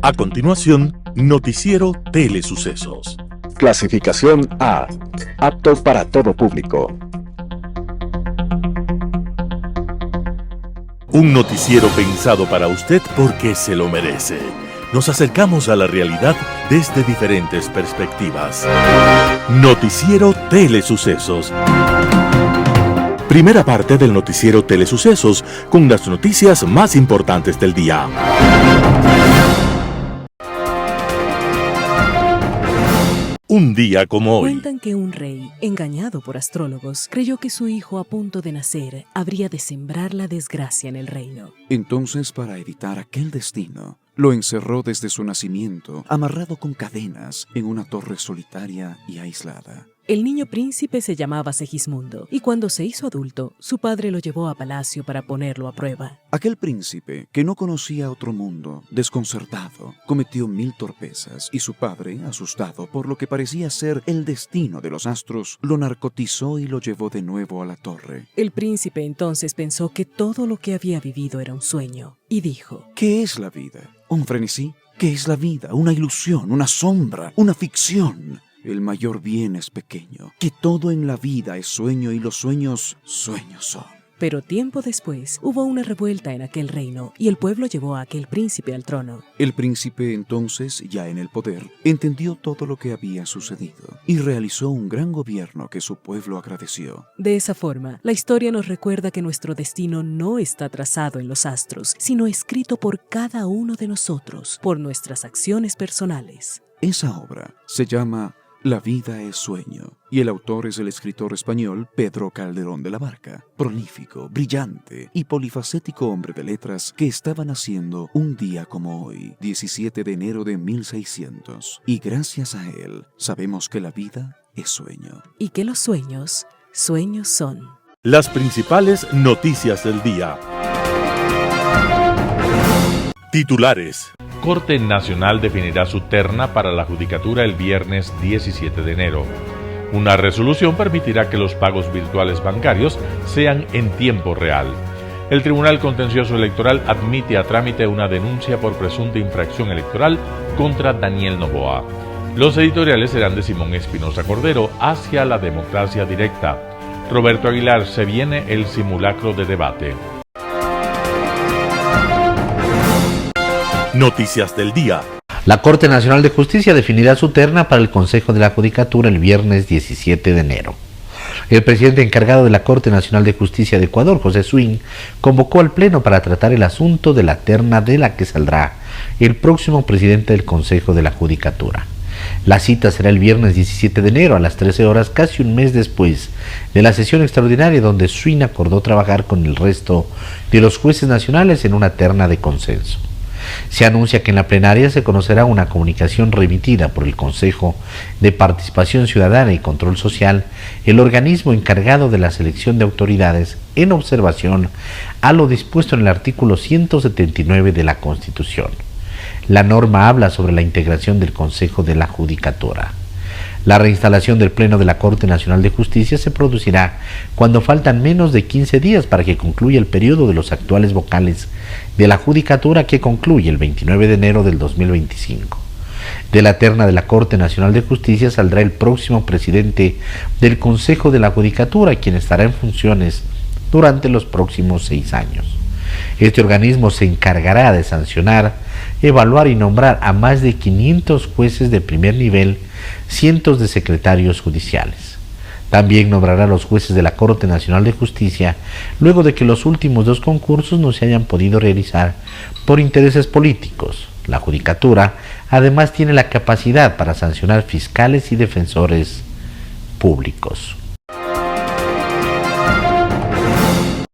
A continuación, Noticiero Telesucesos. Clasificación A. Apto para todo público. Un noticiero pensado para usted porque se lo merece. Nos acercamos a la realidad desde diferentes perspectivas. Noticiero Telesucesos. Primera parte del Noticiero Telesucesos con las noticias más importantes del día. Un día como hoy. Cuentan que un rey, engañado por astrólogos, creyó que su hijo a punto de nacer habría de sembrar la desgracia en el reino. Entonces, para evitar aquel destino, lo encerró desde su nacimiento, amarrado con cadenas, en una torre solitaria y aislada. El niño príncipe se llamaba Segismundo, y cuando se hizo adulto, su padre lo llevó a palacio para ponerlo a prueba. Aquel príncipe, que no conocía otro mundo, desconcertado, cometió 1000 torpezas, y su padre, asustado por lo que parecía ser el destino de los astros, lo narcotizó y lo llevó de nuevo a la torre. El príncipe entonces pensó que todo lo que había vivido era un sueño, y dijo: ¿Qué es la vida? ¿Un frenesí? ¿Qué es la vida? ¿Una ilusión? ¿Una sombra? ¿Una ficción? El mayor bien es pequeño, que todo en la vida es sueño y los sueños, sueños son. Pero tiempo después hubo una revuelta en aquel reino y el pueblo llevó a aquel príncipe al trono. El príncipe entonces, ya en el poder, entendió todo lo que había sucedido y realizó un gran gobierno que su pueblo agradeció. De esa forma, la historia nos recuerda que nuestro destino no está trazado en los astros, sino escrito por cada uno de nosotros, por nuestras acciones personales. Esa obra se llama La vida es sueño, y el autor es el escritor español Pedro Calderón de la Barca, prolífico, brillante y polifacético hombre de letras que estaba naciendo un día como hoy, 17 de enero de 1600, y gracias a él sabemos que la vida es sueño. Y que los sueños, sueños son. Las principales noticias del día. Titulares. Corte Nacional definirá su terna para la judicatura el viernes 17 de enero. Una resolución permitirá que los pagos virtuales bancarios sean en tiempo real. El Tribunal Contencioso Electoral admite a trámite una denuncia por presunta infracción electoral contra Daniel Noboa. Los editoriales serán de Simón Espinosa Cordero, Hacia la democracia directa. Roberto Aguilar, se viene el simulacro de debate. Noticias del día. La Corte Nacional de Justicia definirá su terna para el Consejo de la Judicatura el viernes 17 de enero. El presidente encargado de la Corte Nacional de Justicia de Ecuador, José Swing, convocó al Pleno para tratar el asunto de la terna de la que saldrá el próximo presidente del Consejo de la Judicatura. La cita será el viernes 17 de enero a las 13 horas, casi un mes después de la sesión extraordinaria donde Swing acordó trabajar con el resto de los jueces nacionales en una terna de consenso. Se anuncia que en la plenaria se conocerá una comunicación remitida por el Consejo de Participación Ciudadana y Control Social, el organismo encargado de la selección de autoridades, en observación a lo dispuesto en el artículo 179 de la Constitución. La norma habla sobre la integración del Consejo de la Judicatura. La reinstalación del Pleno de la Corte Nacional de Justicia se producirá cuando faltan menos de 15 días para que concluya el periodo de los actuales vocales de la Judicatura, que concluye el 29 de enero del 2025. De la terna de la Corte Nacional de Justicia saldrá el próximo presidente del Consejo de la Judicatura, quien estará en funciones durante los próximos 6 años. Este organismo se encargará de sancionar, evaluar y nombrar a más de 500 jueces de primer nivel, cientos de secretarios judiciales. También nombrará a los jueces de la Corte Nacional de Justicia luego de que los últimos 2 concursos no se hayan podido realizar por intereses políticos. La Judicatura además tiene la capacidad para sancionar fiscales y defensores públicos.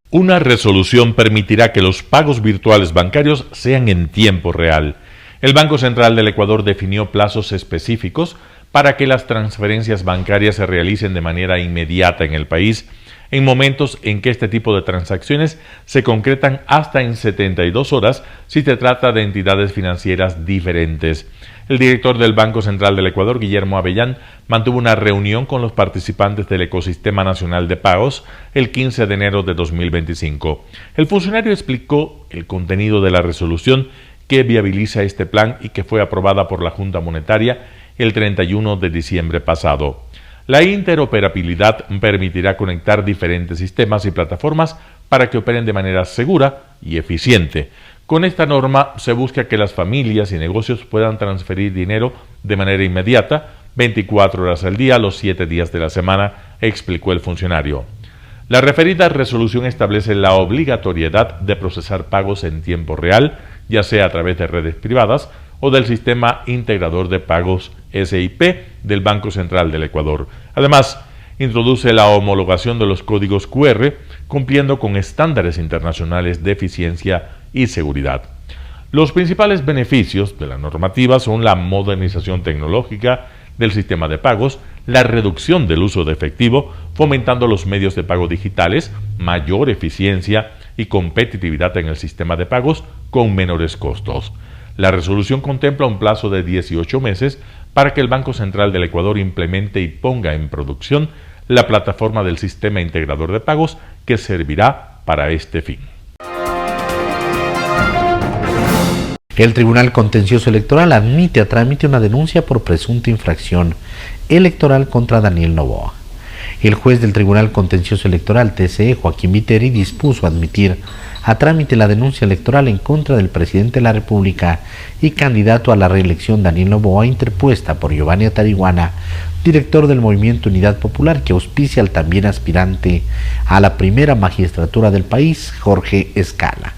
Una resolución permitirá que los pagos virtuales bancarios sean en tiempo real. El Banco Central del Ecuador definió plazos específicos para que las transferencias bancarias se realicen de manera inmediata en el país, en momentos en que este tipo de transacciones se concretan hasta en 72 horas si se trata de entidades financieras diferentes. El director del Banco Central del Ecuador, Guillermo Avellán, mantuvo una reunión con los participantes del Ecosistema Nacional de Pagos el 15 de enero de 2025. El funcionario explicó el contenido de la resolución que viabiliza este plan y que fue aprobada por la Junta Monetaria el 31 de diciembre pasado. La interoperabilidad permitirá conectar diferentes sistemas y plataformas para que operen de manera segura y eficiente. Con esta norma se busca que las familias y negocios puedan transferir dinero de manera inmediata, 24 horas al día, los 7 días de la semana, explicó el funcionario. La referida resolución establece la obligatoriedad de procesar pagos en tiempo real, ya sea a través de redes privadas o del Sistema Integrador de Pagos SIP del Banco Central del Ecuador. Además, introduce la homologación de los códigos QR, cumpliendo con estándares internacionales de eficiencia y seguridad. Los principales beneficios de la normativa son la modernización tecnológica del sistema de pagos, la reducción del uso de efectivo, fomentando los medios de pago digitales, mayor eficiencia y competitividad en el sistema de pagos con menores costos. La resolución contempla un plazo de 18 meses para que el Banco Central del Ecuador implemente y ponga en producción la plataforma del Sistema Integrador de Pagos que servirá para este fin. El Tribunal Contencioso Electoral admite a trámite una denuncia por presunta infracción electoral contra Daniel Noboa. El juez del Tribunal Contencioso Electoral, TCE, Joaquín Viteri, dispuso admitir a trámite la denuncia electoral en contra del presidente de la República y candidato a la reelección Daniel Noboa, interpuesta por Giovanni Atariguana, director del Movimiento Unidad Popular, que auspicia al también aspirante a la primera magistratura del país, Jorge Escala.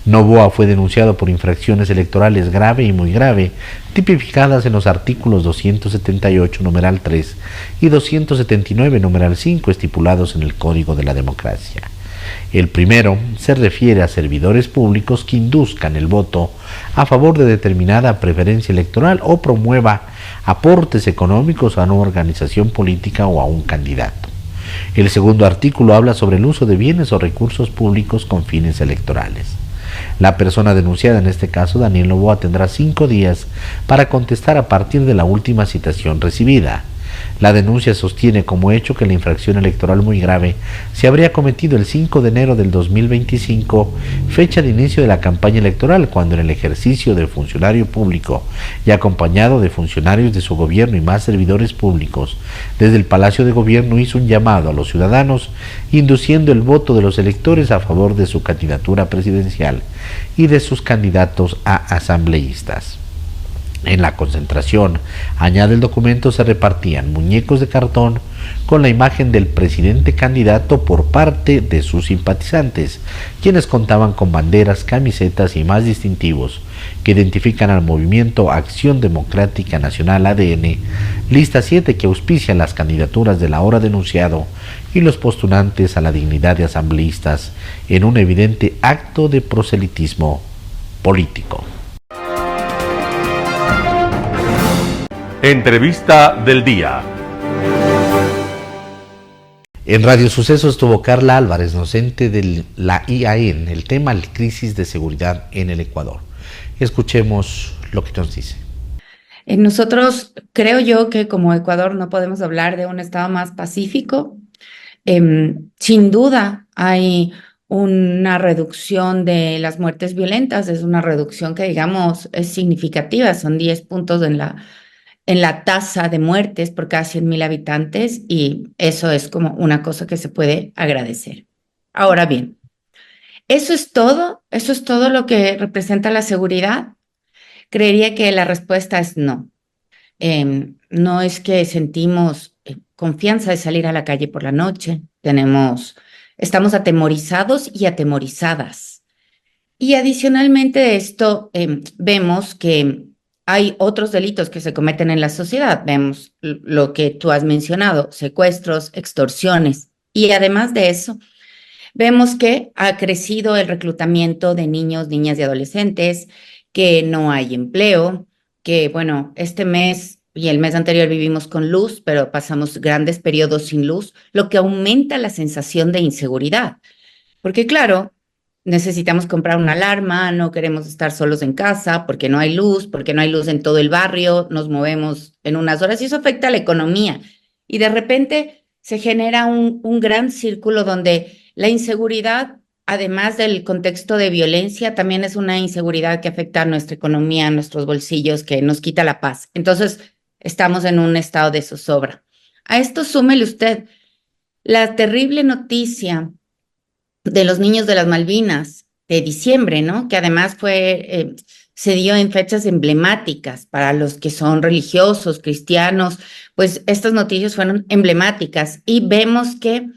Noboa fue denunciado por infracciones electorales grave y muy grave, tipificadas en los artículos 278, numeral 3 y 279, numeral 5, estipulados en el Código de la Democracia. El primero se refiere a servidores públicos que induzcan el voto a favor de determinada preferencia electoral o promueva aportes económicos a una organización política o a un candidato. El segundo artículo habla sobre el uso de bienes o recursos públicos con fines electorales. La persona denunciada, en este caso Daniel Noboa, tendrá 5 días para contestar a partir de la última citación recibida. La denuncia sostiene como hecho que la infracción electoral muy grave se habría cometido el 5 de enero del 2025, fecha de inicio de la campaña electoral, cuando en el ejercicio de funcionario público y acompañado de funcionarios de su gobierno y más servidores públicos, desde el Palacio de Gobierno hizo un llamado a los ciudadanos, induciendo el voto de los electores a favor de su candidatura presidencial y de sus candidatos a asambleístas. En la concentración, añade el documento, se repartían muñecos de cartón con la imagen del presidente candidato por parte de sus simpatizantes, quienes contaban con banderas, camisetas y más distintivos que identifican al movimiento Acción Democrática Nacional ADN, lista 7, que auspicia las candidaturas del ahora denunciado y los postulantes a la dignidad de asambleístas en un evidente acto de proselitismo político. Entrevista del día. En Radio Sucesos estuvo Carla Álvarez, docente de la IAEN, el tema la crisis de seguridad en el Ecuador. Escuchemos lo que nos dice. Nosotros, creo yo que como Ecuador no podemos hablar de un estado más pacífico. Sin duda hay una reducción de las muertes violentas, es una reducción que digamos es significativa, son 10 puntos en la tasa de muertes por cada 100.000 habitantes, y eso es como una cosa que se puede agradecer. Ahora bien, ¿eso es todo lo que representa la seguridad? Creería que la respuesta es no. No es que sentimos confianza de salir a la calle por la noche, estamos atemorizados y atemorizadas. Y adicionalmente de esto, vemos que hay otros delitos que se cometen en la sociedad. Vemos lo que tú has mencionado, secuestros, extorsiones. Y además de eso, vemos que ha crecido el reclutamiento de niños, niñas y adolescentes, que no hay empleo, que bueno, este mes y el mes anterior vivimos con luz, pero pasamos grandes periodos sin luz, lo que aumenta la sensación de inseguridad. Porque claro, necesitamos comprar una alarma, no queremos estar solos en casa porque no hay luz en todo el barrio, nos movemos en unas horas y eso afecta a la economía. Y de repente se genera un gran círculo donde la inseguridad además del contexto de violencia, también es una inseguridad que afecta a nuestra economía, a nuestros bolsillos, que nos quita la paz. Entonces, estamos en un estado de zozobra. A esto súmele usted la terrible noticia de los niños de las Malvinas de diciembre, ¿no? Que además se dio en fechas emblemáticas para los que son religiosos, cristianos, pues estas noticias fueron emblemáticas y vemos que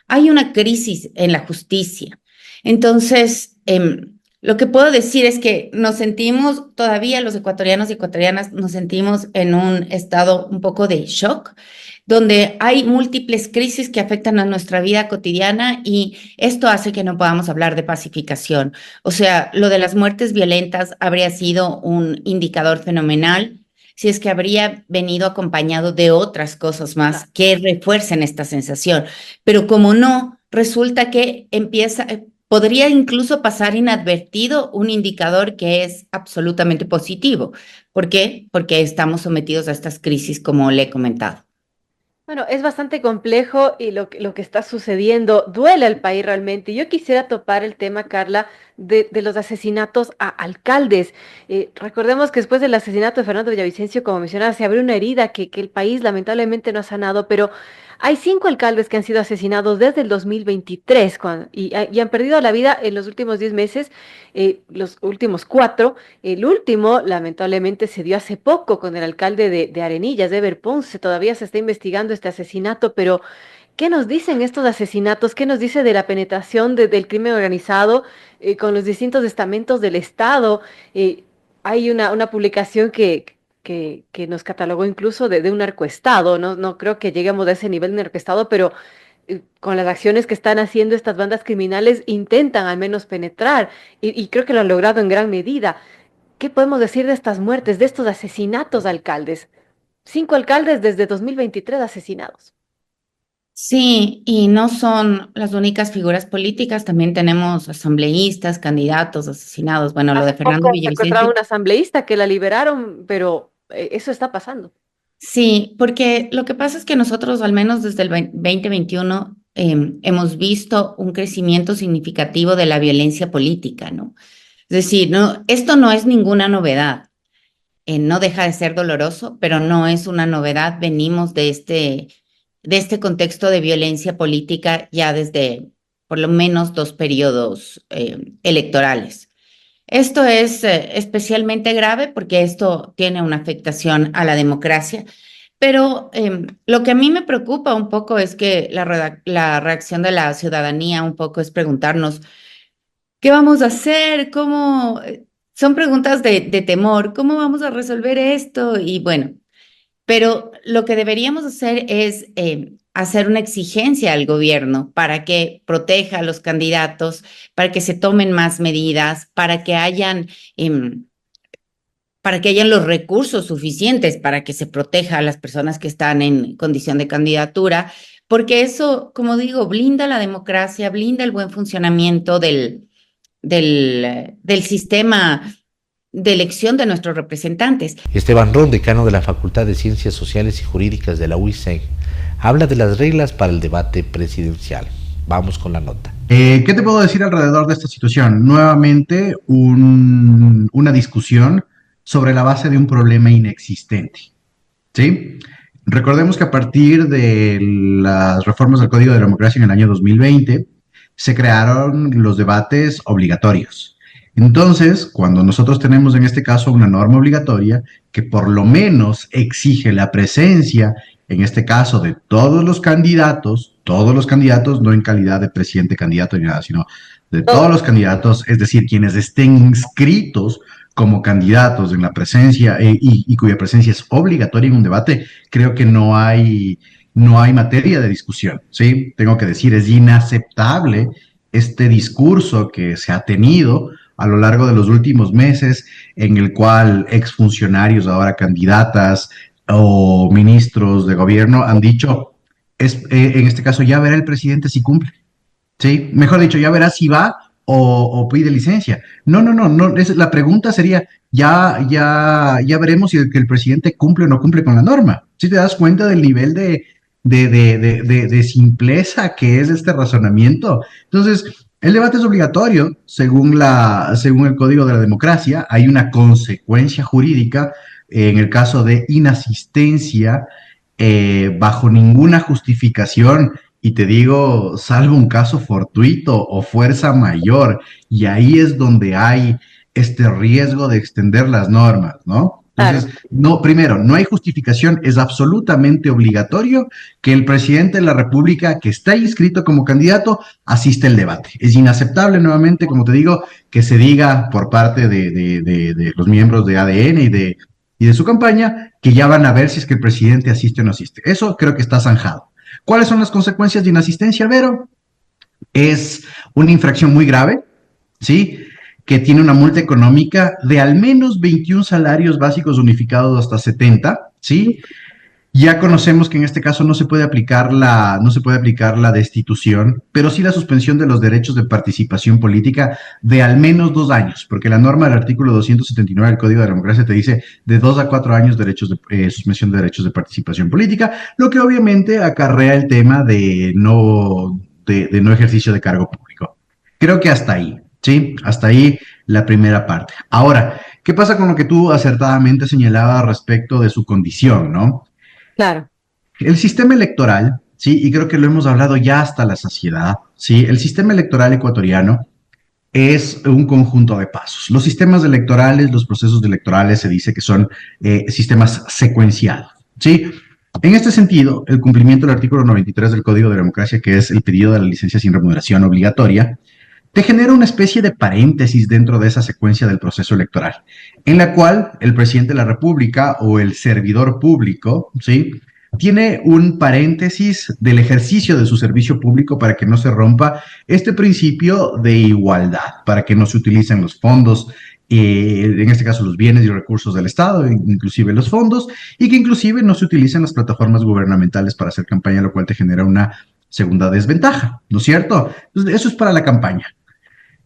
hay una crisis en la justicia. Entonces, lo que puedo decir es que nos sentimos, todavía los ecuatorianos y ecuatorianas, nos sentimos en un estado un poco de shock, donde hay múltiples crisis que afectan a nuestra vida cotidiana y esto hace que no podamos hablar de pacificación. O sea, lo de las muertes violentas habría sido un indicador fenomenal si es que habría venido acompañado de otras cosas más que refuercen esta sensación. Pero como no, resulta que podría incluso pasar inadvertido un indicador que es absolutamente positivo. ¿Por qué? Porque estamos sometidos a estas crisis, como le he comentado. Bueno, es bastante complejo y lo que está sucediendo duele al país realmente. Yo quisiera topar el tema, Carla, de los asesinatos a alcaldes. Recordemos que después del asesinato de Fernando Villavicencio, como mencionaba, se abrió una herida que el país lamentablemente no ha sanado, pero hay 5 alcaldes que han sido asesinados desde el 2023 y han perdido la vida en los últimos 10 meses, los últimos 4. El último, lamentablemente, se dio hace poco con el alcalde de Arenillas, Ever Ponce. Todavía se está investigando este asesinato, pero ¿qué nos dicen estos asesinatos? ¿Qué nos dice de la penetración del crimen organizado con los distintos estamentos del Estado? Hay una publicación que nos catalogó incluso de un narcoestado. No creo que lleguemos a ese nivel de narcoestado, pero con las acciones que están haciendo estas bandas criminales intentan al menos penetrar y creo que lo han logrado en gran medida. ¿Qué podemos decir de estas muertes, de estos asesinatos de alcaldes? 5 alcaldes desde 2023 asesinados. Sí, y no son las únicas figuras políticas, también tenemos asambleístas, candidatos asesinados. Bueno, lo de Hace Fernando poco secuestraron Villavicencio. a un asambleísta que la liberaron, pero eso está pasando. Sí, porque lo que pasa es que nosotros, al menos desde el 2021, hemos visto un crecimiento significativo de la violencia política, ¿no? Es decir, no, esto no es ninguna novedad. No deja de ser doloroso, pero no es una novedad. Venimos de este contexto de violencia política ya desde por lo menos 2 periodos electorales. Esto es especialmente grave porque esto tiene una afectación a la democracia, pero lo que a mí me preocupa un poco es que la reacción de la ciudadanía un poco es preguntarnos, ¿qué vamos a hacer? ¿Cómo? Son preguntas de temor, ¿cómo vamos a resolver esto? Y bueno, pero lo que deberíamos hacer es hacer una exigencia al gobierno para que proteja a los candidatos, para que se tomen más medidas, para que hayan los recursos suficientes para que se proteja a las personas que están en condición de candidatura, porque eso, como digo, blinda la democracia, blinda el buen funcionamiento del sistema de elección de nuestros representantes. Esteban Ron, decano de la Facultad de Ciencias Sociales y Jurídicas de la UICEG, habla de las reglas para el debate presidencial. Vamos con la nota. ¿Qué te puedo decir alrededor de esta situación? Nuevamente, una discusión sobre la base de un problema inexistente, ¿sí? Recordemos que a partir de las reformas del Código de la Democracia en el año 2020, se crearon los debates obligatorios. Entonces, cuando nosotros tenemos en este caso una norma obligatoria que por lo menos exige la presencia, en este caso de todos los candidatos, no en calidad de presidente, candidato ni nada, sino de todos los candidatos, es decir, quienes estén inscritos como candidatos en la presencia y cuya presencia es obligatoria en un debate, creo que no hay materia de discusión, ¿sí? Tengo que decir, es inaceptable este discurso que se ha tenido a lo largo de los últimos meses, en el cual exfuncionarios, ahora candidatas o ministros de gobierno han dicho, en este caso, ya verá el presidente si cumple, ¿sí? Mejor dicho, ya verá si va o pide licencia. No, la pregunta sería, ya veremos si el presidente cumple o no cumple con la norma. ¿Sí te das cuenta del nivel de simpleza que es este razonamiento? Entonces, El debate es obligatorio según el Código de la Democracia. Hay una consecuencia jurídica en el caso de inasistencia bajo ninguna justificación. Y te digo, salvo un caso fortuito o fuerza mayor, y ahí es donde hay este riesgo de extender las normas, ¿no? Entonces, no, primero, no hay justificación, es absolutamente obligatorio que el presidente de la República que está inscrito como candidato asista al debate. Es inaceptable, nuevamente, como te digo, que se diga por parte de los miembros de ADN y de su campaña que ya van a ver si es que el presidente asiste o no asiste. Eso creo que está zanjado. ¿Cuáles son las consecuencias de inasistencia, Vero? Es una infracción muy grave, ¿sí? Que tiene una multa económica de al menos 21 salarios básicos unificados hasta 70, ¿sí? Ya conocemos que en este caso no se puede aplicar la destitución, pero sí la suspensión de los derechos de participación política de al menos 2 años, porque la norma del artículo 279 del Código de la Democracia te dice de 2 a 4 años suspensión de derechos de participación política, lo que obviamente acarrea el tema de no ejercicio de cargo público. Creo que hasta ahí, ¿sí? Hasta ahí la primera parte. Ahora, ¿qué pasa con lo que tú acertadamente señalabas respecto de su condición, ¿no? Claro. El sistema electoral, sí, y creo que lo hemos hablado ya hasta la saciedad, sí, el sistema electoral ecuatoriano es un conjunto de pasos. Los sistemas electorales, los procesos electorales se dice que son sistemas secuenciados, sí. En este sentido, el cumplimiento del artículo 93 del Código de la Democracia, que es el pedido de la licencia sin remuneración obligatoria, te genera una especie de paréntesis dentro de esa secuencia del proceso electoral, en la cual el presidente de la República o el servidor público, ¿sí?, tiene un paréntesis del ejercicio de su servicio público para que no se rompa este principio de igualdad, para que no se utilicen los fondos, en este caso los bienes y recursos del Estado, inclusive los fondos, y que inclusive no se utilicen las plataformas gubernamentales para hacer campaña, lo cual te genera una segunda desventaja, ¿no es cierto? Entonces, eso es para la campaña.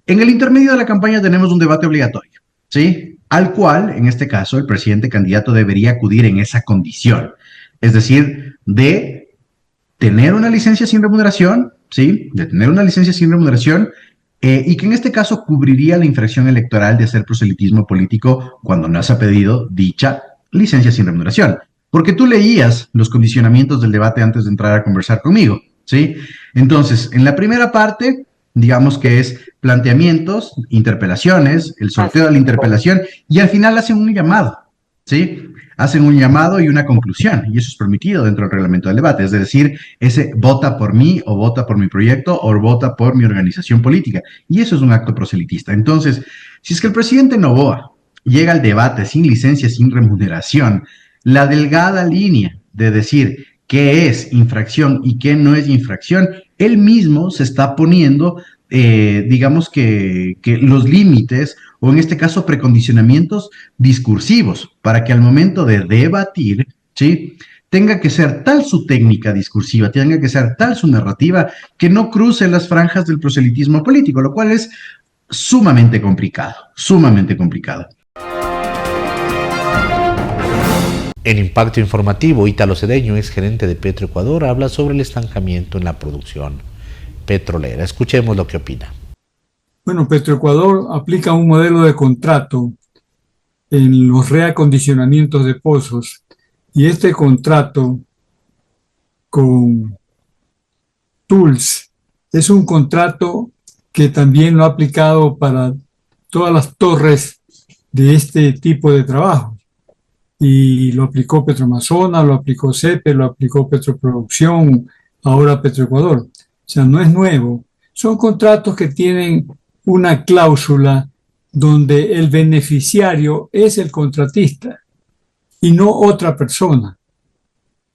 En el intermedio de la campaña tenemos un debate obligatorio, ¿sí? Al cual, en este caso, el presidente candidato debería acudir en esa condición. Es decir, de tener una licencia sin remuneración, ¿sí? De tener una licencia sin remuneración y que en este caso cubriría la infracción electoral de hacer proselitismo político cuando no se ha pedido dicha licencia sin remuneración. Porque tú leías los condicionamientos del debate antes de entrar a conversar conmigo, ¿sí? Entonces, en la primera parte, digamos que es planteamientos, interpelaciones, el sorteo de la interpelación y al final hacen un llamado, ¿sí? Hacen un llamado y una conclusión, y eso es permitido dentro del reglamento del debate, es decir, ese vota por mí, o vota por mi proyecto, o vota por mi organización política, y eso es un acto proselitista. Entonces, si es que el presidente Noboa llega al debate sin licencia, sin remuneración, la delgada línea de decir qué es infracción y qué no es infracción, él mismo se está poniendo, digamos que los límites, o en este caso precondicionamientos discursivos, para que al momento de debatir, ¿sí?, tenga que ser tal su técnica discursiva, tenga que ser tal su narrativa, que no cruce las franjas del proselitismo político, lo cual es sumamente complicado, sumamente complicado. En Impacto Informativo, Ítalo Cedeño, ex gerente de Petroecuador, habla sobre el estancamiento en la producción petrolera. Escuchemos lo que opina. Bueno, Petroecuador aplica un modelo de contrato en los reacondicionamientos de pozos, y este contrato con Tools es un contrato que también lo ha aplicado para todas las torres de este tipo de trabajo. Y lo aplicó Petroamazonas, lo aplicó CEPE, lo aplicó Petroproducción, ahora Petroecuador. O sea, no es nuevo. Son contratos que tienen una cláusula donde el beneficiario es el contratista y no otra persona,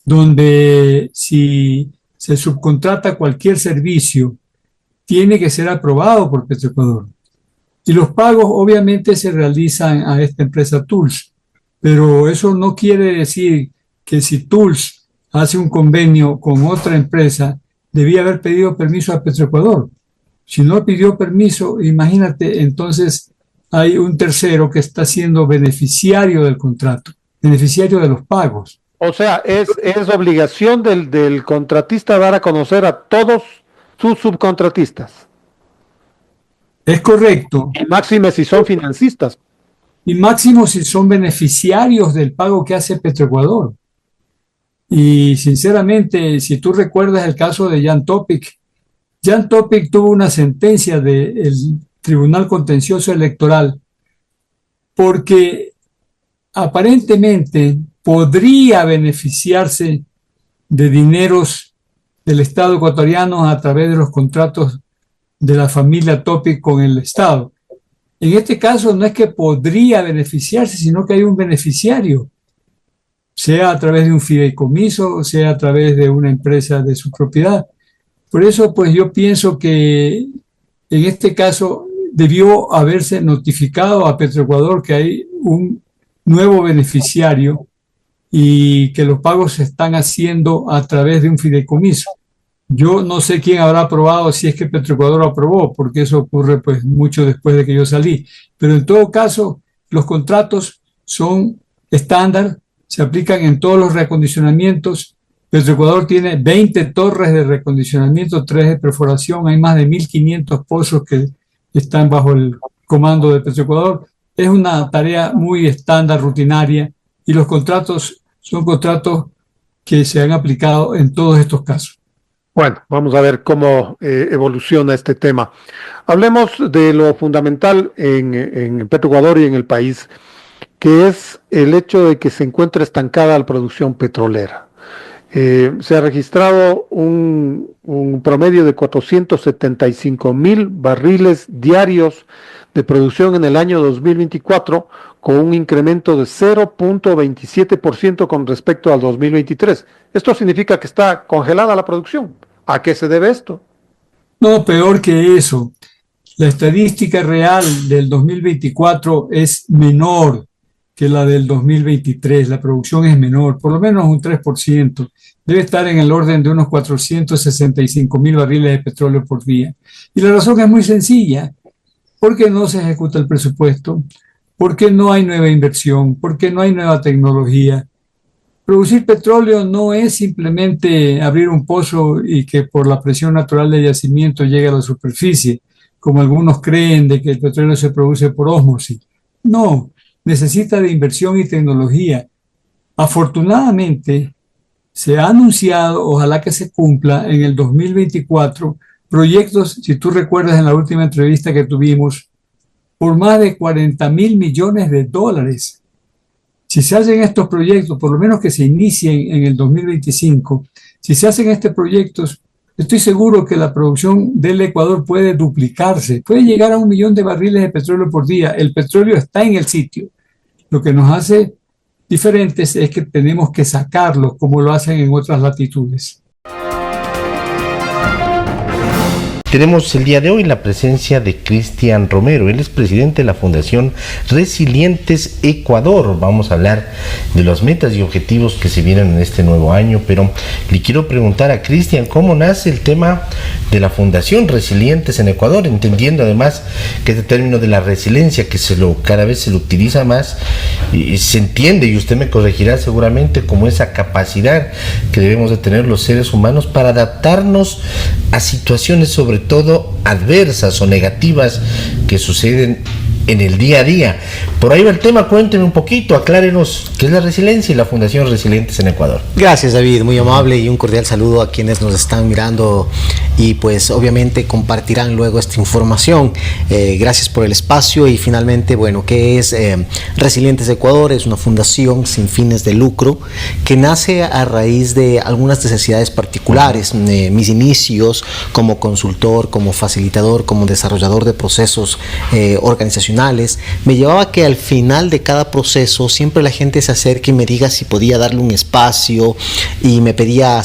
donde si se subcontrata cualquier servicio tiene que ser aprobado por Petroecuador, y los pagos obviamente se realizan a esta empresa Tools, pero eso no quiere decir que si Tools hace un convenio con otra empresa debía haber pedido permiso a Petroecuador. Si no pidió permiso, imagínate, entonces hay un tercero que está siendo beneficiario del contrato, beneficiario de los pagos. O sea, es obligación del contratista dar a conocer a todos sus subcontratistas. Es correcto. Y máxime si son financistas. Y máximo si son beneficiarios del pago que hace Petroecuador. Y sinceramente, si tú recuerdas el caso de Jan Topic tuvo una sentencia del Tribunal Contencioso Electoral porque aparentemente podría beneficiarse de dineros del Estado ecuatoriano a través de los contratos de la familia Topic con el Estado. En este caso no es que podría beneficiarse, sino que hay un beneficiario, sea a través de un fideicomiso, sea a través de una empresa de su propiedad. Por eso, pues yo pienso que en este caso debió haberse notificado a Petroecuador que hay un nuevo beneficiario y que los pagos se están haciendo a través de un fideicomiso. Yo no sé quién habrá aprobado, si es que Petroecuador aprobó, porque eso ocurre pues mucho después de que yo salí. Pero en todo caso, los contratos son estándar, se aplican en todos los reacondicionamientos. Petroecuador tiene 20 torres de reacondicionamiento, 3 de perforación, hay más de 1.500 pozos que están bajo el comando de Petroecuador. Es una tarea muy estándar, rutinaria, y los contratos son contratos que se han aplicado en todos estos casos. Bueno, vamos a ver cómo evoluciona este tema. Hablemos de lo fundamental en Petroecuador y en el país, que es el hecho de que se encuentra estancada la producción petrolera. Se ha registrado un promedio de 475,000 barriles diarios de producción en el año 2024, con un incremento de 0.27% con respecto al 2023. Esto significa que está congelada la producción. ¿A qué se debe esto? No, peor que eso. La estadística real del 2024 es menor que la del 2023. La producción es menor, por lo menos un 3%. Debe estar en el orden de unos 465,000 barriles de petróleo por día. Y la razón es muy sencilla. ¿Por qué no se ejecuta el presupuesto? ¿Por qué no hay nueva inversión? ¿Por qué no hay nueva tecnología? Producir petróleo no es simplemente abrir un pozo y que por la presión natural del yacimiento llegue a la superficie, como algunos creen de que el petróleo se produce por ósmosis. No, necesita de inversión y tecnología. Afortunadamente, se ha anunciado, ojalá que se cumpla, en el 2024, proyectos, si tú recuerdas en la última entrevista que tuvimos, por más de 40,000 millones de dólares. Si se hacen estos proyectos, por lo menos que se inicien en el 2025, si se hacen estos proyectos, estoy seguro que la producción del Ecuador puede duplicarse, puede llegar a 1 millón de barriles de petróleo por día. El petróleo está en el sitio. Lo que nos hace diferentes es que tenemos que sacarlo como lo hacen en otras latitudes. Tenemos el día de hoy la presencia de Cristian Romero. Él es presidente de la Fundación Resilientes Ecuador. Vamos a hablar de las metas y objetivos que se vienen en este nuevo año, pero le quiero preguntar a Cristian cómo nace el tema de la Fundación Resilientes en Ecuador, entendiendo además que este término de la resiliencia, que cada vez se lo utiliza más, y se entiende, y usted me corregirá seguramente, como esa capacidad que debemos de tener los seres humanos para adaptarnos a situaciones sobre todo adversas o negativas que suceden en el día a día. Por ahí va el tema, cuéntenme un poquito, aclárenos qué es la resiliencia y la Fundación Resilientes en Ecuador. Gracias, David, muy amable, y un cordial saludo a quienes nos están mirando y pues obviamente compartirán luego esta información. Gracias por el espacio. Y finalmente, bueno, ¿qué es Resilientes Ecuador? Es una fundación sin fines de lucro que nace a raíz de algunas necesidades particulares. Mis inicios como consultor, como facilitador, como desarrollador de procesos organizacionales, me llevaba a que al final de cada proceso siempre la gente se acerque y me diga si podía darle un espacio, y me pedía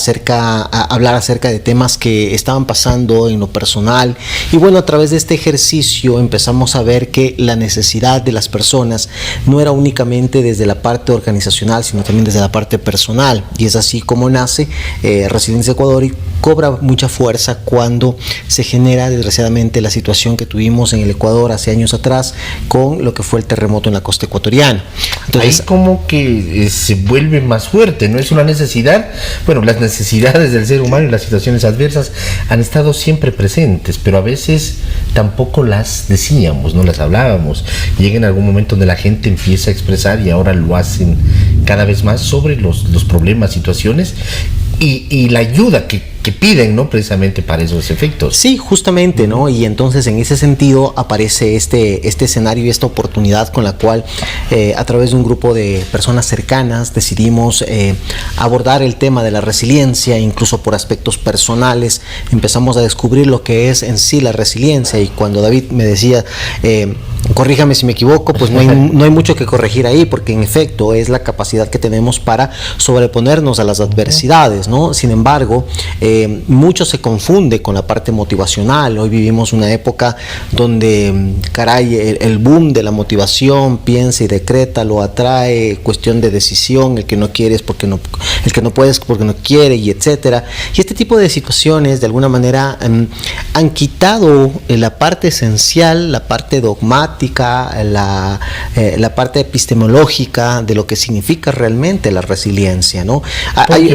hablar acerca de temas que estaban pasando en lo personal. Y bueno, a través de este ejercicio empezamos a ver que la necesidad de las personas no era únicamente desde la parte organizacional, sino también desde la parte personal, y es así como nace Resilientes Ecuador, y cobra mucha fuerza cuando se genera desgraciadamente la situación que tuvimos en el Ecuador hace años atrás con lo que fue el terremoto en la costa ecuatoriana. Entonces, ahí como que se vuelve más fuerte, ¿no? Es una necesidad. Bueno, las necesidades del ser humano y las situaciones adversas han estado siempre presentes, pero a veces tampoco las decíamos, no las hablábamos. Llega en algún momento donde la gente empieza a expresar, y ahora lo hacen cada vez más, sobre los problemas, situaciones y la ayuda que piden, ¿no? Precisamente para esos efectos. Sí, justamente, ¿no? Y entonces en ese sentido aparece este escenario y esta oportunidad con la cual a través de un grupo de personas cercanas decidimos abordar el tema de la resiliencia, incluso por aspectos personales. Empezamos a descubrir lo que es en sí la resiliencia, y cuando David me decía, corríjame si me equivoco, pues no hay mucho que corregir ahí, porque en efecto es la capacidad que tenemos para sobreponernos a las adversidades, ¿no? Sin embargo, mucho se confunde con la parte motivacional. Hoy vivimos una época donde, caray, el boom de la motivación, piensa y decreta, lo atrae, cuestión de decisión, el que no quiere es porque no, el que no puede es porque no quiere, y etcétera. Y este tipo de situaciones de alguna manera han quitado la parte esencial, la parte dogmática, la parte epistemológica de lo que significa realmente la resiliencia, ¿no?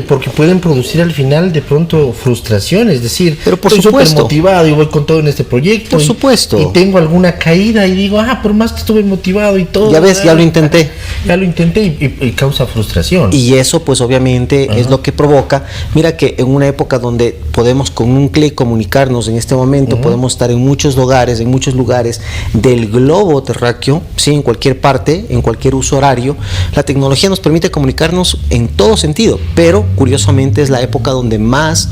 Porque pueden producir al final de pronto frustración, es decir, pero por estoy súper supuesto motivado y voy con todo en este proyecto, por supuesto, y tengo alguna caída y digo, por más que estuve motivado y todo, ya ves, ya lo intenté y causa frustración, y eso pues obviamente es lo que provoca. Mira que en una época donde podemos con un clic comunicarnos, en este momento podemos estar en muchos lugares del globo terráqueo, sí, en cualquier parte, en cualquier uso horario. La tecnología nos permite comunicarnos en todo sentido, pero curiosamente es la época donde más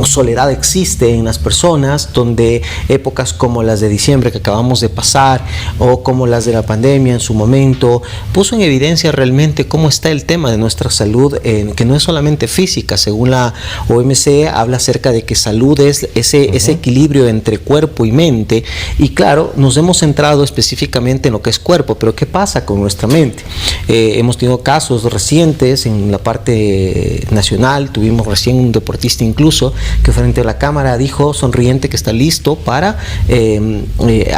soledad existe en las personas, donde épocas como las de diciembre que acabamos de pasar, o como las de la pandemia en su momento, puso en evidencia realmente cómo está el tema de nuestra salud, que no es solamente física. Según la OMC, habla acerca de que salud es ese equilibrio entre cuerpo y mente, y claro, nos hemos centrado específicamente en lo que es cuerpo, pero ¿qué pasa con nuestra mente? Hemos tenido casos recientes en la parte nacional. Tuvimos recién un deportista incluso que frente a la cámara dijo sonriente que está listo para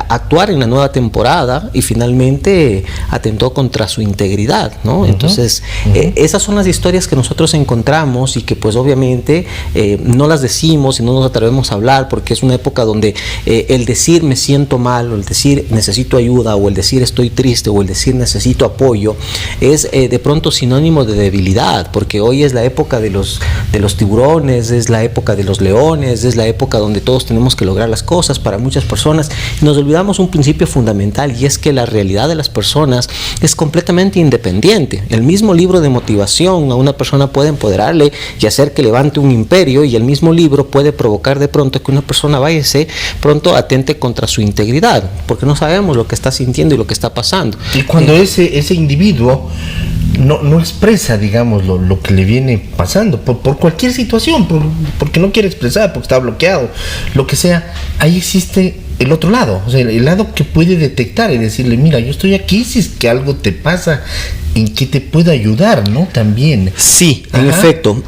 actuar en la nueva temporada, y finalmente atentó contra su integridad, ¿no? Entonces esas son las historias que nosotros encontramos, y que pues obviamente no las decimos y no nos atrevemos a hablar, porque es una época donde el decir me siento mal, o el decir necesito ayuda, o el decir estoy triste, o el decir necesito apoyo, es de pronto sinónimo de debilidad, porque hoy es la época de los tiburones, es la época de los leones, es la época donde todos tenemos que lograr las cosas para muchas personas, y nos olvidamos un principio fundamental, y es que la realidad de las personas es completamente independiente. El mismo libro de motivación a una persona puede empoderarle y hacer que levante un imperio, y el mismo libro puede provocar de pronto que una persona vaya pronto atente contra su integridad, porque no sabemos lo que está sintiendo y lo que está pasando. Y cuando ese individuo no expresa, digamos, lo que le viene pasando por cualquier situación, porque no quiere expresar, porque está bloqueado, lo que sea, ahí existe el otro lado, o sea, el lado que puede detectar y decirle, mira, yo estoy aquí, si es que algo te pasa, ¿en qué te puedo ayudar, no? También. Sí, en efecto.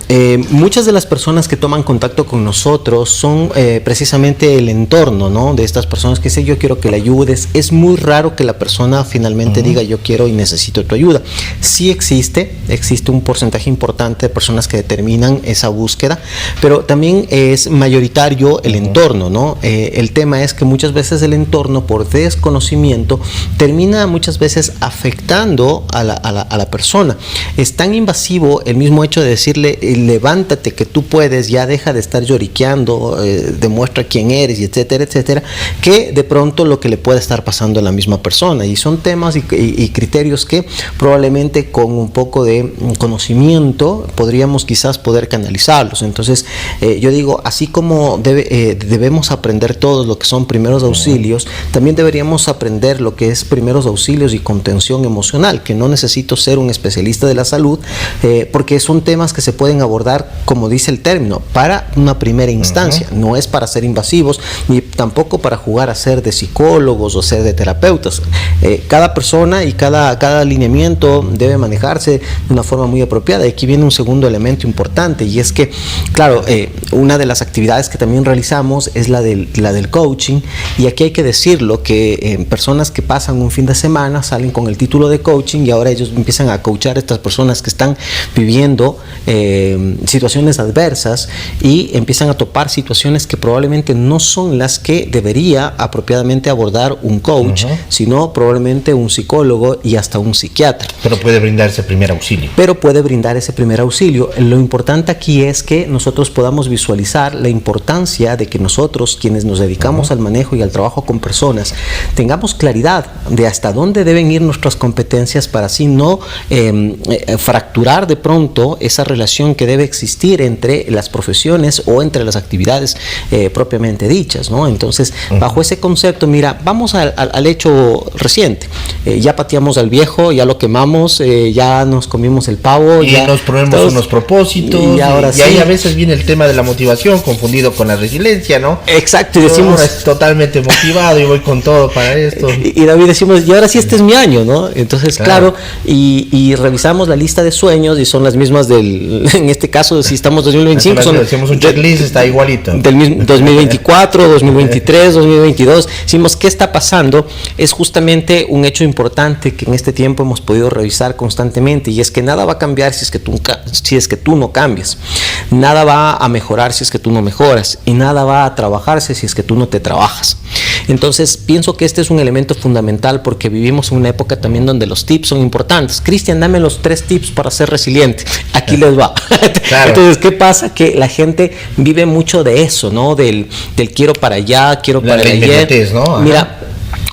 Muchas de las personas que toman contacto con nosotros son precisamente el entorno, ¿no? De estas personas que dicen, yo quiero que le ayudes. Es muy raro que la persona finalmente diga, yo quiero y necesito tu ayuda. Sí existe un porcentaje importante de personas que determinan esa búsqueda, pero también es mayoritario el entorno, ¿no? El tema es que muchas veces el entorno, por desconocimiento, termina muchas veces afectando a la persona. Es tan invasivo el mismo hecho de decirle, levántate que tú puedes, ya deja de estar lloriqueando, demuestra quién eres, y etcétera, etcétera, que de pronto lo que le puede estar pasando a la misma persona. Y son temas y criterios que probablemente con un poco de conocimiento podríamos quizás poder canalizarlos. Entonces yo digo, así como debemos aprender todos lo que son primeros auxilios, también deberíamos aprender lo que es primeros auxilios y contención emocional, que no necesita necesito ser un especialista de la salud, porque son temas que se pueden abordar, como dice el término, para una primera instancia. No es para ser invasivos, ni tampoco para jugar a ser de psicólogos o ser de terapeutas. Cada persona y cada alineamiento debe manejarse de una forma muy apropiada. Y aquí viene un segundo elemento importante, y es que, claro, una de las actividades que también realizamos es la del coaching, y aquí hay que decirlo que personas que pasan un fin de semana salen con el título de coaching y ahora ellos empiezan a coachar a estas personas que están viviendo situaciones adversas y empiezan a topar situaciones que probablemente no son las que debería apropiadamente abordar un coach, sino probablemente un psicólogo y hasta un psiquiatra. Pero puede brindar ese primer auxilio. Lo importante aquí es que nosotros podamos visualizar la importancia de que nosotros, quienes nos dedicamos al manejo y al trabajo con personas, tengamos claridad de hasta dónde deben ir nuestras competencias para así no fracturar de pronto esa relación que debe existir entre las profesiones o entre las actividades propiamente dichas, ¿no? Entonces, bajo ese concepto, mira, vamos al hecho reciente. Ya pateamos al viejo, ya lo quemamos, ya nos comimos el pavo. Y ya nos ponemos unos propósitos. Y ahora y ahí a veces viene el tema de la motivación confundido con la resiliencia, ¿no? Exacto, y decimos... totalmente motivado y voy con todo para esto. Y David, decimos, y ahora sí este es mi año, ¿no? Entonces, claro, y revisamos la lista de sueños y son las mismas en este caso, si estamos 2025, decimos un checklist, está igualito. Del mismo 2024, 2023, 2022. Decimos, ¿qué está pasando? Es justamente un hecho importante que en este tiempo hemos podido revisar constantemente, y es que nada va a cambiar si es que tú no cambias. Nada va a mejorar si es que tú no mejoras, y nada va a trabajarse si es que tú no te trabajas. Entonces, pienso que este es un elemento fundamental porque vivimos en una época también donde los tips son importantes. Cristian, dame los 3 tips para ser resiliente. Aquí les va. Claro. Entonces, ¿qué pasa? Que la gente vive mucho de eso, ¿no? Del quiero para allá, quiero para ayer. ¿No? Mira,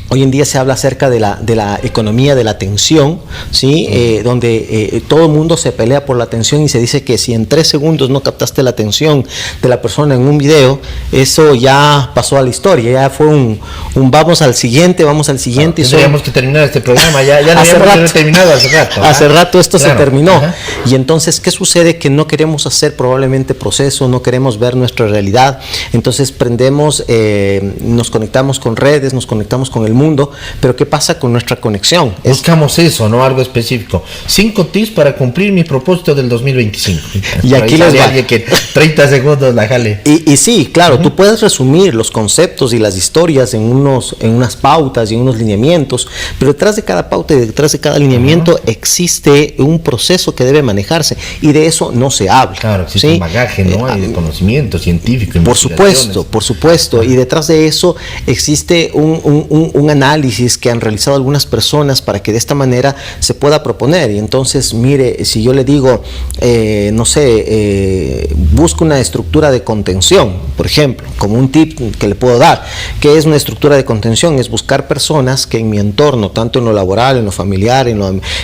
hoy en día se habla acerca de la economía de la atención, ¿sí? Donde todo el mundo se pelea por la atención y se dice que si en 3 segundos no captaste la atención de la persona en un video, eso ya pasó a la historia, ya fue un vamos al siguiente. Tendríamos que terminar este programa, ya no habíamos terminado hace rato. Hace rato esto se terminó. Y entonces, ¿qué sucede? Que no queremos hacer probablemente proceso, no queremos ver nuestra realidad. Entonces nos conectamos con redes, nos conectamos con el mundo, pero ¿qué pasa con nuestra conexión? Buscamos eso, ¿no? Algo específico. 5 tips para cumplir mi propósito del 2025. Y aquí les va. Alguien que 30 segundos la jale. Y sí, claro, tú puedes resumir los conceptos y las historias en unas pautas y en unos lineamientos, pero detrás de cada pauta y detrás de cada lineamiento existe un proceso que debe manejarse, y de eso no se habla. Claro, existe un bagaje, ¿no? Hay de conocimiento científico. Por supuesto. Y detrás de eso existe un análisis que han realizado algunas personas para que de esta manera se pueda proponer. Y entonces, mire, si yo le digo, busco una estructura de contención, por ejemplo, como un tip que le puedo dar. ¿Qué es una estructura de contención? Es buscar personas que en mi entorno, tanto en lo laboral, en lo familiar, en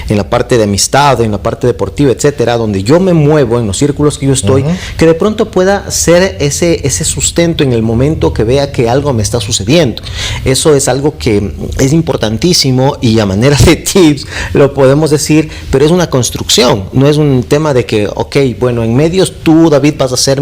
la parte de amistad, en la parte deportiva, etcétera, donde yo me muevo, en los círculos que yo estoy, que de pronto pueda ser ese sustento en el momento que vea que algo me está sucediendo. Eso es algo que es importantísimo, y a manera de tips lo podemos decir, pero es una construcción, no es un tema de que, bueno, en medios tú, David, vas a ser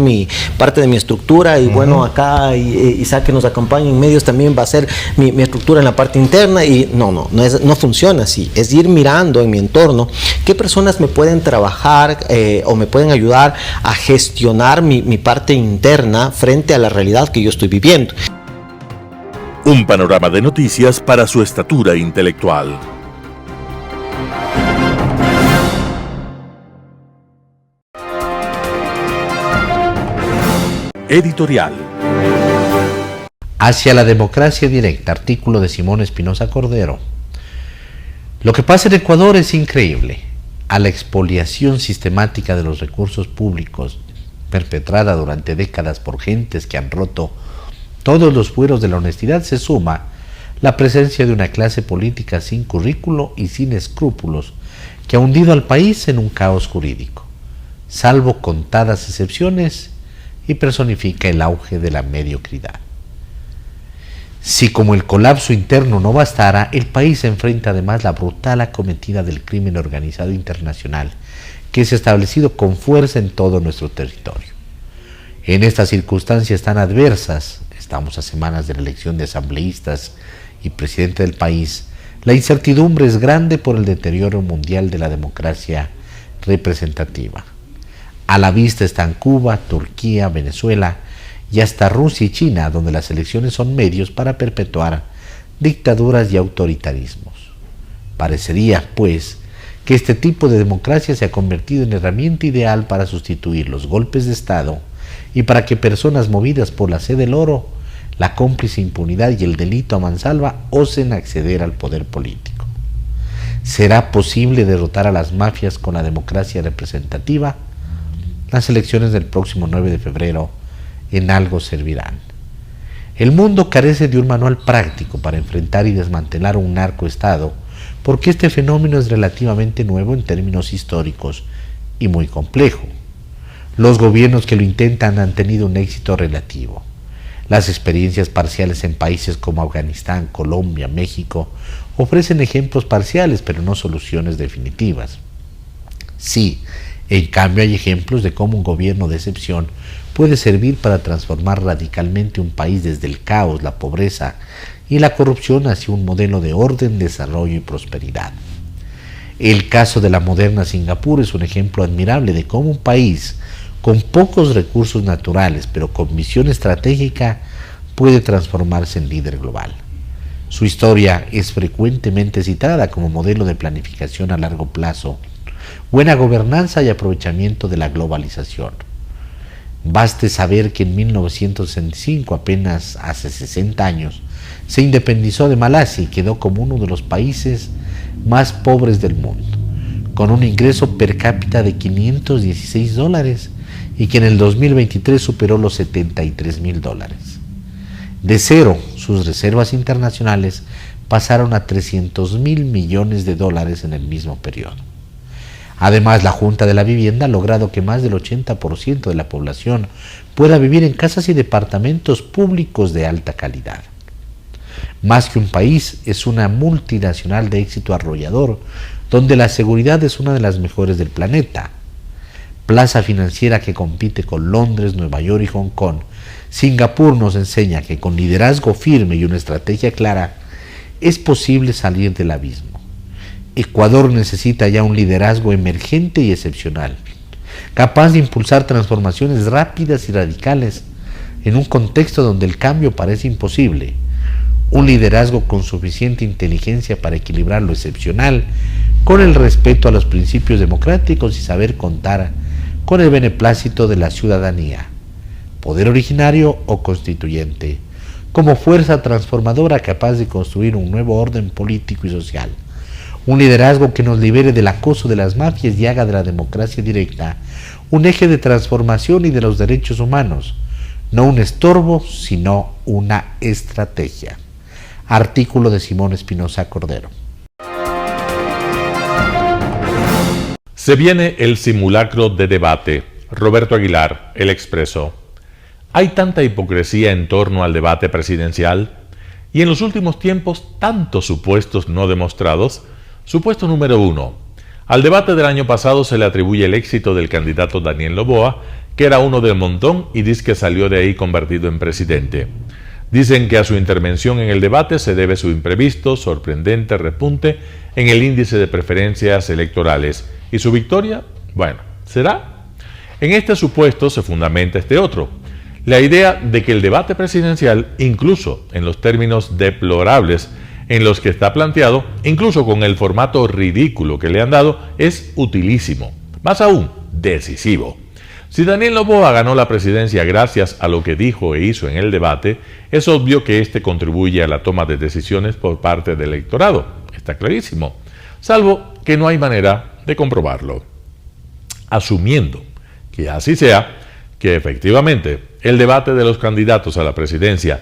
parte de mi estructura, y bueno, acá Isaac, que nos acompaña en medios, también va a ser mi estructura en la parte interna, y no funciona así. Es ir mirando en mi entorno qué personas me pueden trabajar o me pueden ayudar a gestionar mi parte interna frente a la realidad que yo estoy viviendo. Un panorama de noticias para su estatura intelectual. Editorial. Hacia la democracia directa, artículo de Simón Espinosa Cordero. Lo que pasa en Ecuador es increíble. A la expoliación sistemática de los recursos públicos, perpetrada durante décadas por gentes que han roto todos los fueros de la honestidad, se suma la presencia de una clase política sin currículo y sin escrúpulos que ha hundido al país en un caos jurídico, salvo contadas excepciones, y personifica el auge de la mediocridad. Si como el colapso interno no bastara, el país se enfrenta además la brutal acometida del crimen organizado internacional, que se ha establecido con fuerza en todo nuestro territorio. En estas circunstancias tan adversas, estamos a semanas de la elección de asambleístas y presidente del país, la incertidumbre es grande por el deterioro mundial de la democracia representativa. A la vista están Cuba, Turquía, Venezuela y hasta Rusia y China, donde las elecciones son medios para perpetuar dictaduras y autoritarismos. Parecería, pues, que este tipo de democracia se ha convertido en herramienta ideal para sustituir los golpes de Estado y para que personas movidas por la sed del oro, la cómplice impunidad y el delito a mansalva osen acceder al poder político. ¿Será posible derrotar a las mafias con la democracia representativa? Las elecciones del próximo 9 de febrero en algo servirán. El mundo carece de un manual práctico para enfrentar y desmantelar un narcoestado, porque este fenómeno es relativamente nuevo en términos históricos y muy complejo. Los gobiernos que lo intentan han tenido un éxito relativo. Las experiencias parciales en países como Afganistán, Colombia, México ofrecen ejemplos parciales, pero no soluciones definitivas. Sí, en cambio hay ejemplos de cómo un gobierno de excepción puede servir para transformar radicalmente un país desde el caos, la pobreza y la corrupción hacia un modelo de orden, desarrollo y prosperidad. El caso de la moderna Singapur es un ejemplo admirable de cómo un país con pocos recursos naturales, pero con visión estratégica, puede transformarse en líder global. Su historia es frecuentemente citada como modelo de planificación a largo plazo, buena gobernanza y aprovechamiento de la globalización. Baste saber que en 1965, apenas hace 60 años, se independizó de Malasia y quedó como uno de los países más pobres del mundo, con un ingreso per cápita de $516 y que en el 2023 superó los $73,000. De cero, sus reservas internacionales pasaron a $300,000 millones en el mismo periodo. Además, la Junta de la Vivienda ha logrado que más del 80% de la población pueda vivir en casas y departamentos públicos de alta calidad. Más que un país, es una multinacional de éxito arrollador, donde la seguridad es una de las mejores del planeta. Plaza financiera que compite con Londres, Nueva York y Hong Kong, Singapur nos enseña que con liderazgo firme y una estrategia clara, es posible salir del abismo. Ecuador necesita ya un liderazgo emergente y excepcional, capaz de impulsar transformaciones rápidas y radicales en un contexto donde el cambio parece imposible. Un liderazgo con suficiente inteligencia para equilibrar lo excepcional con el respeto a los principios democráticos y saber contar con el beneplácito de la ciudadanía, poder originario o constituyente, como fuerza transformadora capaz de construir un nuevo orden político y social. Un liderazgo que nos libere del acoso de las mafias y haga de la democracia directa un eje de transformación y de los derechos humanos, no un estorbo, sino una estrategia. Artículo de Simón Espinosa Cordero. Se viene el simulacro de debate. Roberto Aguilar, El Expreso. ¿Hay tanta hipocresía en torno al debate presidencial? Y en los últimos tiempos, tantos supuestos no demostrados. Supuesto número 1. Al debate del año pasado se le atribuye el éxito del candidato Daniel Noboa, que era uno del montón y dice que salió de ahí convertido en presidente. Dicen que a su intervención en el debate se debe su imprevisto, sorprendente repunte en el índice de preferencias electorales. ¿Y su victoria? Bueno, ¿será? En este supuesto se fundamenta este otro. La idea de que el debate presidencial, incluso en los términos deplorables en los que está planteado, incluso con el formato ridículo que le han dado, es utilísimo, más aún, decisivo. Si Daniel Noboa ganó la presidencia gracias a lo que dijo e hizo en el debate, es obvio que este contribuye a la toma de decisiones por parte del electorado, está clarísimo, salvo que no hay manera de comprobarlo. Asumiendo que así sea, que efectivamente el debate de los candidatos a la presidencia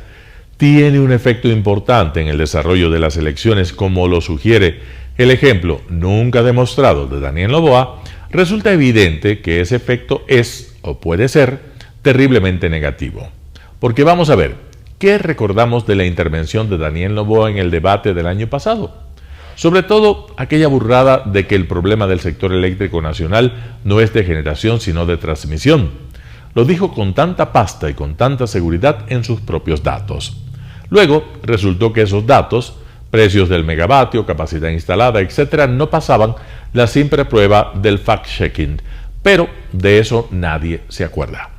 tiene un efecto importante en el desarrollo de las elecciones, como lo sugiere el ejemplo nunca demostrado de Daniel Noboa, resulta evidente que ese efecto es, o puede ser, terriblemente negativo. Porque vamos a ver, ¿qué recordamos de la intervención de Daniel Noboa en el debate del año pasado? Sobre todo aquella burrada de que el problema del sector eléctrico nacional no es de generación sino de transmisión. Lo dijo con tanta pasta y con tanta seguridad en sus propios datos. Luego resultó que esos datos, precios del megavatio, capacidad instalada, etc., no pasaban la simple prueba del fact-checking, pero de eso nadie se acuerda.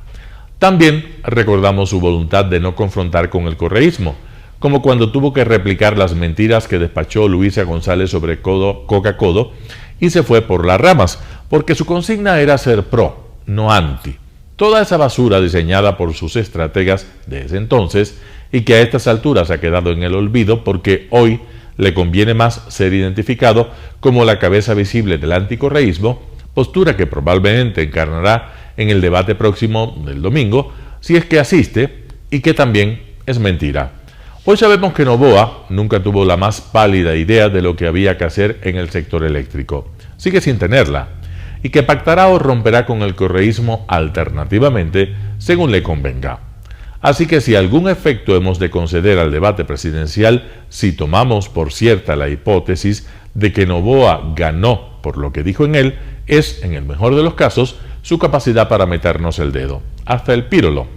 También recordamos su voluntad de no confrontar con el correísmo, como cuando tuvo que replicar las mentiras que despachó Luisa González sobre Coca-Codo y se fue por las ramas, porque su consigna era ser pro, no anti. Toda esa basura diseñada por sus estrategas de ese entonces y que a estas alturas ha quedado en el olvido porque hoy le conviene más ser identificado como la cabeza visible del anticorreísmo, postura que probablemente encarnará en el debate próximo del domingo, si es que asiste, y que también es mentira. Hoy sabemos que Noboa nunca tuvo la más pálida idea de lo que había que hacer en el sector eléctrico. Sigue sin tenerla. Y que pactará o romperá con el correísmo alternativamente, según le convenga. Así que si algún efecto hemos de conceder al debate presidencial, si tomamos por cierta la hipótesis de que Noboa ganó por lo que dijo en él, es, en el mejor de los casos, su capacidad para meternos el dedo, hasta el pírolo.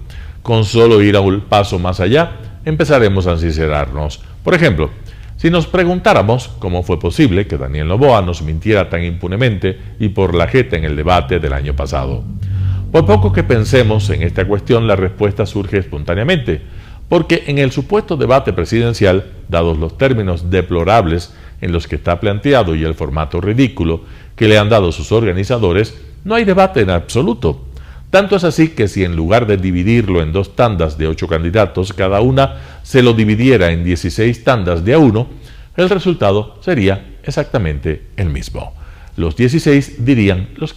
Con solo ir a un paso más allá, empezaremos a sincerarnos. Por ejemplo, si nos preguntáramos cómo fue posible que Daniel Noboa nos mintiera tan impunemente y por la jeta en el debate del año pasado. Por poco que pensemos en esta cuestión, la respuesta surge espontáneamente, porque en el supuesto debate presidencial, dados los términos deplorables en los que está planteado y el formato ridículo que le han dado sus organizadores, no hay debate en absoluto. Tanto es así que si en lugar de dividirlo en 2 tandas de 8 candidatos, cada una se lo dividiera en 16 tandas de a 1, el resultado sería exactamente el mismo. Los 16 dirían lo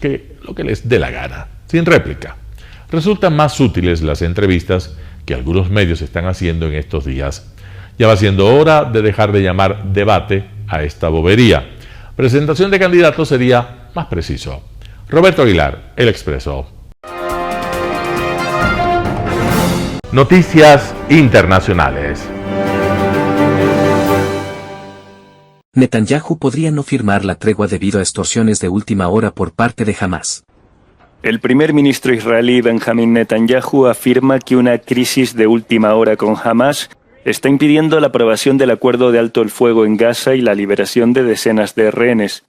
que les dé la gana, sin réplica. Resultan más útiles las entrevistas que algunos medios están haciendo en estos días. Ya va siendo hora de dejar de llamar debate a esta bobería. Presentación de candidatos sería más preciso. Roberto Aguilar, El Expreso. Noticias internacionales. Netanyahu podría no firmar la tregua debido a extorsiones de última hora por parte de Hamás. El primer ministro israelí Benjamin Netanyahu afirma que una crisis de última hora con Hamás está impidiendo la aprobación del acuerdo de alto el fuego en Gaza y la liberación de decenas de rehenes.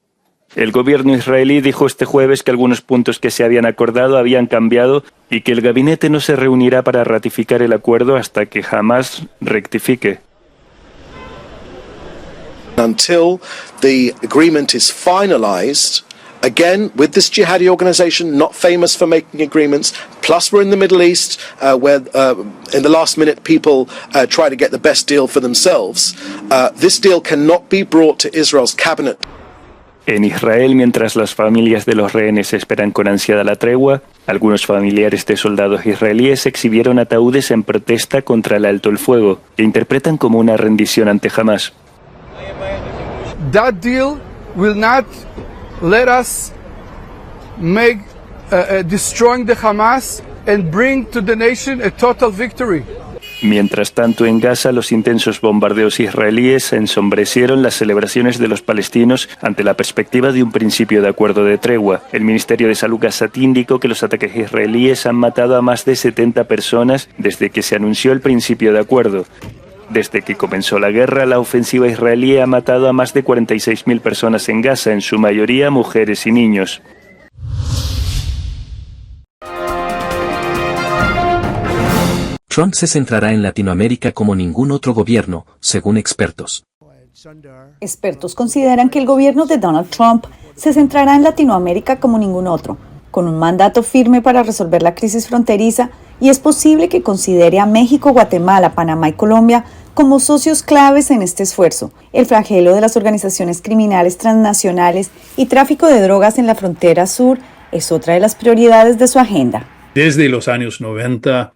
El gobierno israelí dijo este jueves que algunos puntos que se habían acordado habían cambiado y que el gabinete no se reunirá para ratificar el acuerdo hasta que Hamás rectifique. Until the agreement is finalized, again, with this jihadi organization, not famous for making agreements, plus we're in the Middle East, where in the last minute people try to get the best deal for themselves. This deal cannot be brought to Israel's cabinet. En Israel, mientras las familias de los rehenes esperan con ansiedad la tregua, algunos familiares de soldados israelíes exhibieron ataúdes en protesta contra el alto el fuego, que interpretan como una rendición ante Hamás. That deal will not let us make destroying the Hamas and bring to the nation a total victory. Mientras tanto, en Gaza, los intensos bombardeos israelíes ensombrecieron las celebraciones de los palestinos ante la perspectiva de un principio de acuerdo de tregua. El Ministerio de Salud gazatí indicó que los ataques israelíes han matado a más de 70 personas desde que se anunció el principio de acuerdo. Desde que comenzó la guerra, la ofensiva israelí ha matado a más de 46.000 personas en Gaza, en su mayoría mujeres y niños. Trump se centrará en Latinoamérica como ningún otro gobierno, según expertos. Expertos consideran que el gobierno de Donald Trump se centrará en Latinoamérica como ningún otro, con un mandato firme para resolver la crisis fronteriza, y es posible que considere a México, Guatemala, Panamá y Colombia como socios claves en este esfuerzo. El flagelo de las organizaciones criminales transnacionales y tráfico de drogas en la frontera sur es otra de las prioridades de su agenda. desde los años 90,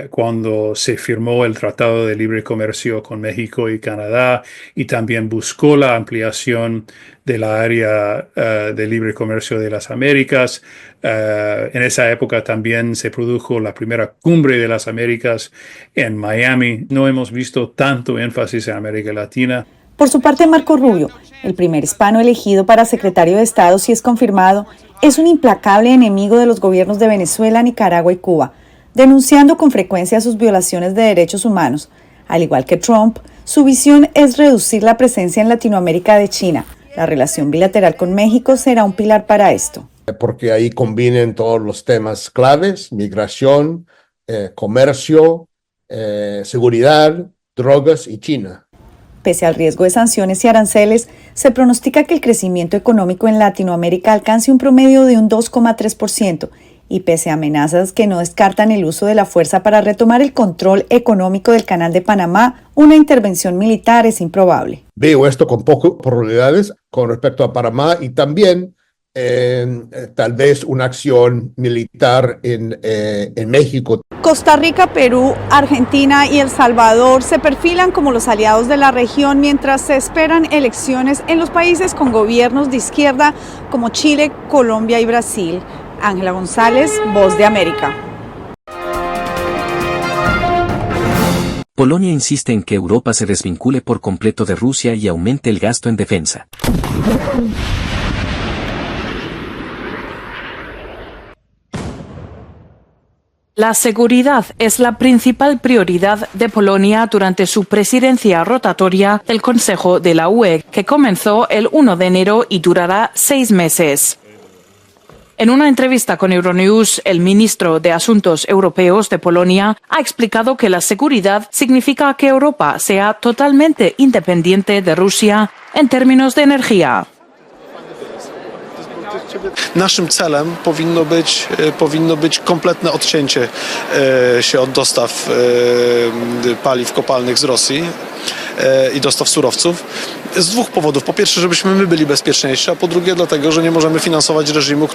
cuando se firmó el Tratado de Libre Comercio con México y Canadá, y también buscó la ampliación de la área de libre comercio de las Américas. En esa época también se produjo la primera cumbre de las Américas en Miami. No hemos visto tanto énfasis en América Latina. Por su parte, Marco Rubio, el primer hispano elegido para secretario de Estado, si es confirmado, es un implacable enemigo de los gobiernos de Venezuela, Nicaragua y Cuba, denunciando con frecuencia sus violaciones de derechos humanos. Al igual que Trump, su visión es reducir la presencia en Latinoamérica de China. La relación bilateral con México será un pilar para esto. Porque ahí combinen todos los temas claves: migración, comercio, seguridad, drogas y China. Pese al riesgo de sanciones y aranceles, se pronostica que el crecimiento económico en Latinoamérica alcance un promedio de un 2,3%, y pese a amenazas que no descartan el uso de la fuerza para retomar el control económico del Canal de Panamá, una intervención militar es improbable. Veo esto con pocas probabilidades con respecto a Panamá, y también tal vez una acción militar en México. Costa Rica, Perú, Argentina y El Salvador se perfilan como los aliados de la región mientras se esperan elecciones en los países con gobiernos de izquierda como Chile, Colombia y Brasil. Ángela González, Voz de América. Polonia insiste en que Europa se desvincule por completo de Rusia y aumente el gasto en defensa. La seguridad es la principal prioridad de Polonia durante su presidencia rotatoria del Consejo de la UE, que comenzó el 1 de enero y durará 6 meses. En una entrevista con Euronews, el ministro de Asuntos Europeos de Polonia ha explicado que la seguridad significa que Europa sea totalmente independiente de Rusia en términos de energía. Naszym celem powinno być kompletne odcięcie się od dostaw paliw kopalnych z Rosji i dostaw surowców z 2 powodów. Po pierwsze, żebyśmy my byli bezpieczniejsi, a po drugie dlatego, że nie możemy finansować reżimu,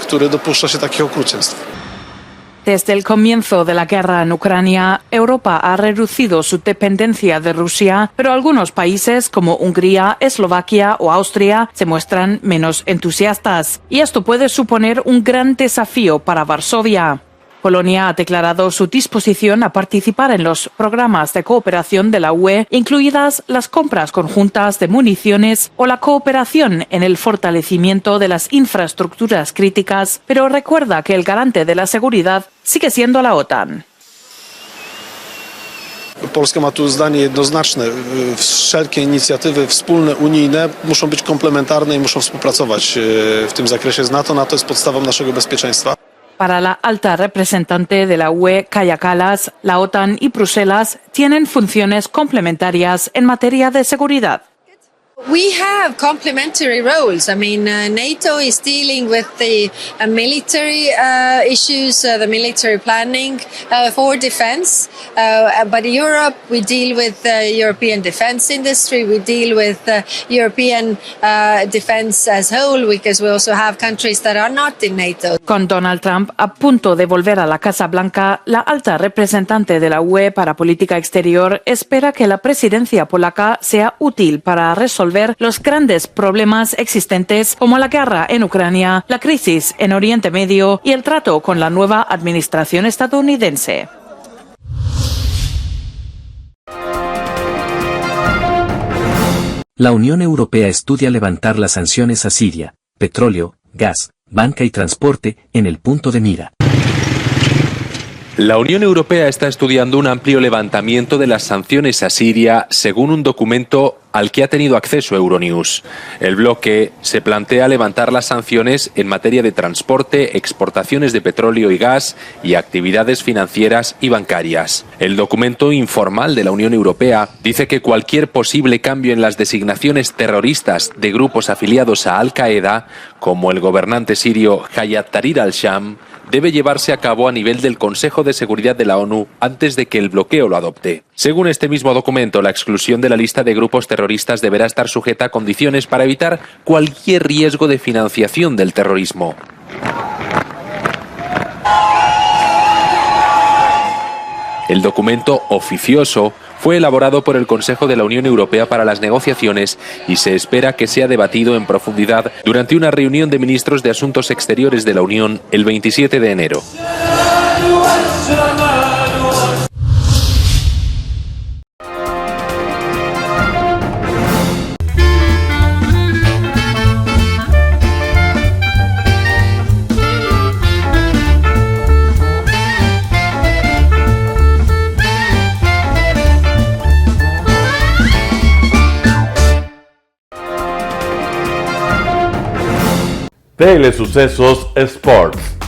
który dopuszcza się takich okrucieństw. Desde el comienzo de la guerra en Ucrania, Europa ha reducido su dependencia de Rusia, pero algunos países como Hungría, Eslovaquia o Austria se muestran menos entusiastas, y esto puede suponer un gran desafío para Varsovia. Polonia ha declarado su disposición a participar en los programas de cooperación de la UE, incluidas las compras conjuntas de municiones o la cooperación en el fortalecimiento de las infraestructuras críticas, pero recuerda que el garante de la seguridad sigue siendo la OTAN. Polska ma tu zdanie jednoznaczne. Wszelkie inicjatywy wspólne, unijne muszą być komplementarne i muszą współpracować w tym zakresie z NATO. NATO jest podstawą naszego bezpieczeństwa. Para la alta representante de la UE, Kaja Kallas, la OTAN y Bruselas tienen funciones complementarias en materia de seguridad. We have complementary roles. I mean, NATO is dealing with the military issues, the military planning for defense. But in Europe, we deal with the European defense industry. We deal with European defense as whole, because we also have countries that are not in NATO. Con Donald Trump a punto de volver a la Casa Blanca, la alta representante de la UE para política exterior espera que la presidencia polaca sea útil para resolver los grandes problemas existentes como la guerra en Ucrania, la crisis en Oriente Medio y el trato con la nueva administración estadounidense. La Unión Europea estudia levantar las sanciones a Siria, petróleo, gas, banca y transporte, en el punto de mira. La Unión Europea está estudiando un amplio levantamiento de las sanciones a Siria, según un documento al que ha tenido acceso Euronews. El bloque se plantea levantar las sanciones en materia de transporte, exportaciones de petróleo y gas y actividades financieras y bancarias. El documento informal de la Unión Europea dice que cualquier posible cambio en las designaciones terroristas de grupos afiliados a Al-Qaeda, como el gobernante sirio Hayat Tahrir al-Sham, debe llevarse a cabo a nivel del Consejo de Seguridad de la ONU antes de que el bloqueo lo adopte. Según este mismo documento, la exclusión de la lista de grupos terroristas deberá estar sujeta a condiciones para evitar cualquier riesgo de financiación del terrorismo. El documento oficioso fue elaborado por el Consejo de la Unión Europea para las negociaciones y se espera que sea debatido en profundidad durante una reunión de ministros de Asuntos Exteriores de la Unión el 27 de enero. Telesucesos Sports.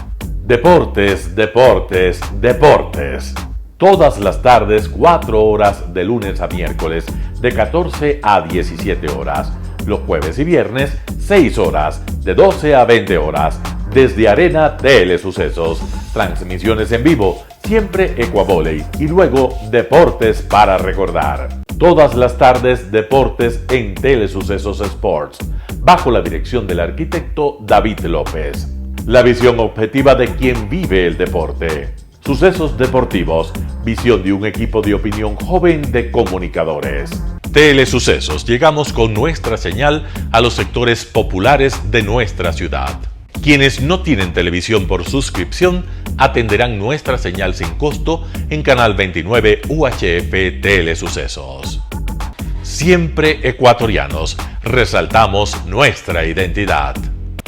Deportes, deportes, deportes. Todas las tardes, 4 horas de lunes a miércoles, de 14 a 17 horas. Los jueves y viernes, 6 horas, de 12 a 20 horas. Desde Arena Telesucesos. Transmisiones en vivo, siempre Ecuavoley. Y luego, deportes para recordar. Todas las tardes, deportes en Telesucesos Sports, bajo la dirección del arquitecto David López. La visión objetiva de quien vive el deporte. Sucesos deportivos, visión de un equipo de opinión joven de comunicadores. Telesucesos, llegamos con nuestra señal a los sectores populares de nuestra ciudad. Quienes no tienen televisión por suscripción atenderán nuestra señal sin costo en Canal 29 UHF Telesucesos. Siempre ecuatorianos, resaltamos nuestra identidad.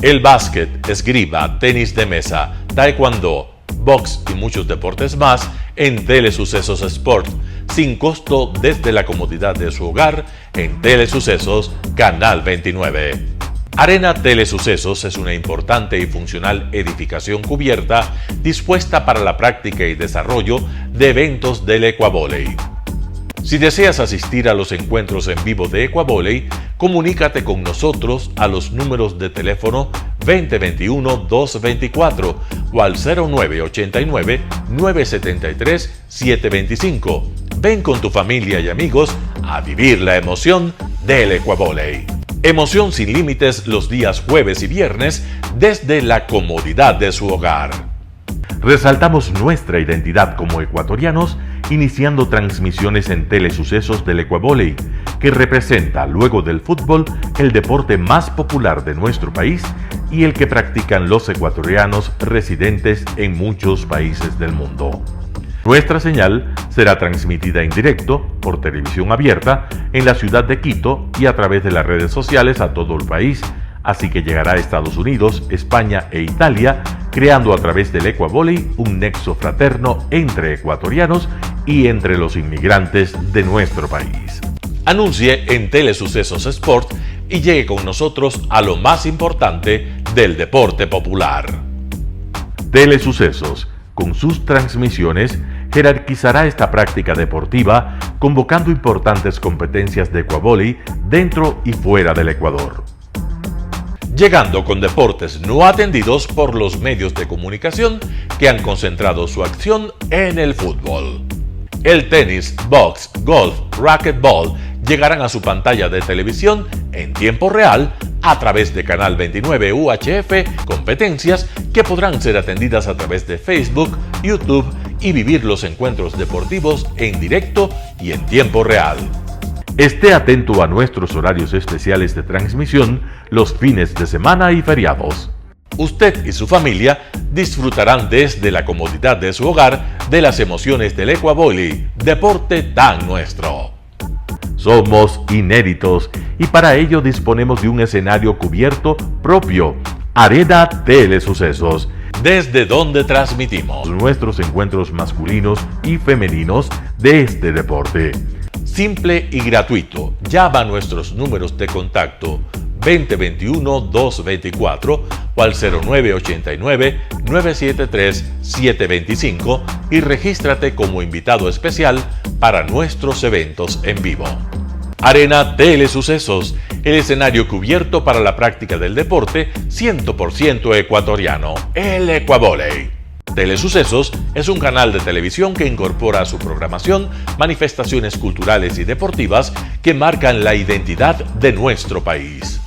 El básquet, esgrima, tenis de mesa, taekwondo, box y muchos deportes más en Telesucesos Sport, sin costo desde la comodidad de su hogar en Telesucesos Canal 29. Arena Telesucesos es una importante y funcional edificación cubierta dispuesta para la práctica y desarrollo de eventos del Ecuavoley. Si deseas asistir a los encuentros en vivo de Ecuavoley, comunícate con nosotros a los números de teléfono 2021-224 o al 0989-973-725. Ven con tu familia y amigos a vivir la emoción del Ecuavoley. Emoción sin límites los días jueves y viernes desde la comodidad de su hogar. Resaltamos nuestra identidad como ecuatorianos iniciando transmisiones en Telesucesos del Ecuavoley, que representa, luego del fútbol, el deporte más popular de nuestro país y el que practican los ecuatorianos residentes en muchos países del mundo. Nuestra señal será transmitida en directo por televisión abierta en la ciudad de Quito y a través de las redes sociales a todo el país, así que llegará a Estados Unidos, España e Italia, creando a través del Ecuavoley un nexo fraterno entre ecuatorianos y entre los inmigrantes de nuestro país. Anuncie en Telesucesos Sport y llegue con nosotros a lo más importante del deporte popular. Telesucesos, con sus transmisiones, jerarquizará esta práctica deportiva, convocando importantes competencias de Ecuavoley dentro y fuera del Ecuador. Llegando con deportes no atendidos por los medios de comunicación que han concentrado su acción en el fútbol. El tenis, box, golf, racquetball llegarán a su pantalla de televisión en tiempo real a través de Canal 29 UHF, competencias que podrán ser atendidas a través de Facebook, YouTube y vivir los encuentros deportivos en directo y en tiempo real. Esté atento a nuestros horarios especiales de transmisión los fines de semana y feriados. Usted y su familia disfrutarán desde la comodidad de su hogar de las emociones del Ecuavoley, deporte tan nuestro. Somos inéditos y para ello disponemos de un escenario cubierto propio, Arena Telesucesos, desde donde transmitimos nuestros encuentros masculinos y femeninos de este deporte. Simple y gratuito. Llama a nuestros números de contacto 2021-224 o al 0989-973-725 y regístrate como invitado especial para nuestros eventos en vivo. Arena Telesucesos, el escenario cubierto para la práctica del deporte 100% ecuatoriano, el Ecuavoley. Telesucesos es un canal de televisión que incorpora a su programación manifestaciones culturales y deportivas que marcan la identidad de nuestro país.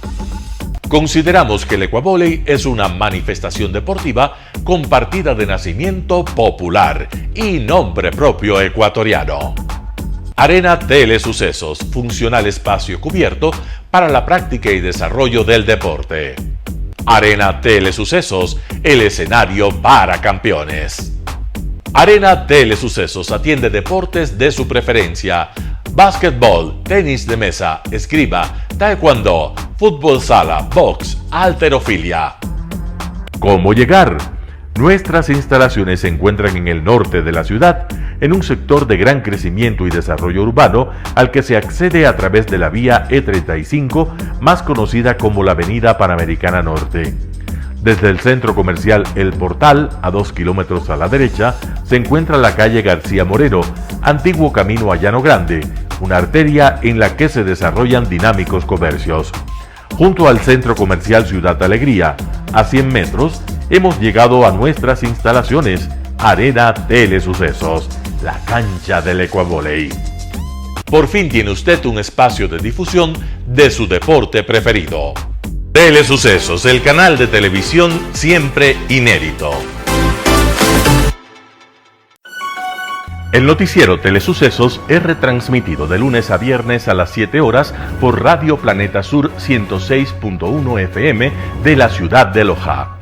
Consideramos que el Ecuavoley es una manifestación deportiva con partida de nacimiento popular y nombre propio ecuatoriano. Arena Telesucesos, funcional espacio cubierto para la práctica y desarrollo del deporte. Arena Telesucesos, el escenario para campeones. Arena Telesucesos atiende deportes de su preferencia: básquetbol, tenis de mesa, esgrima, taekwondo, fútbol sala, box, halterofilia. ¿Cómo llegar? Nuestras instalaciones se encuentran en el norte de la ciudad, en un sector de gran crecimiento y desarrollo urbano al que se accede a través de la vía E35, más conocida como la Avenida Panamericana Norte. Desde el centro comercial El Portal, a 2 kilómetros a la derecha, se encuentra la calle García Moreno, antiguo camino a Llano Grande, una arteria en la que se desarrollan dinámicos comercios. Junto al centro comercial Ciudad Alegría, a 100 metros, hemos llegado a nuestras instalaciones, Arena Telesucesos, la cancha del Ecuavoley. Por fin tiene usted un espacio de difusión de su deporte preferido. Telesucesos, el canal de televisión siempre inédito. El noticiero Telesucesos es retransmitido de lunes a viernes a las 7 horas por Radio Planeta Sur 106.1 FM de la ciudad de Loja.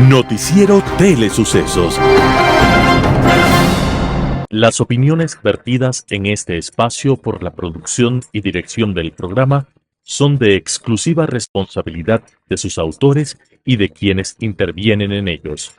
Noticiero Telesucesos. Las opiniones vertidas en este espacio por la producción y dirección del programa son de exclusiva responsabilidad de sus autores y de quienes intervienen en ellos.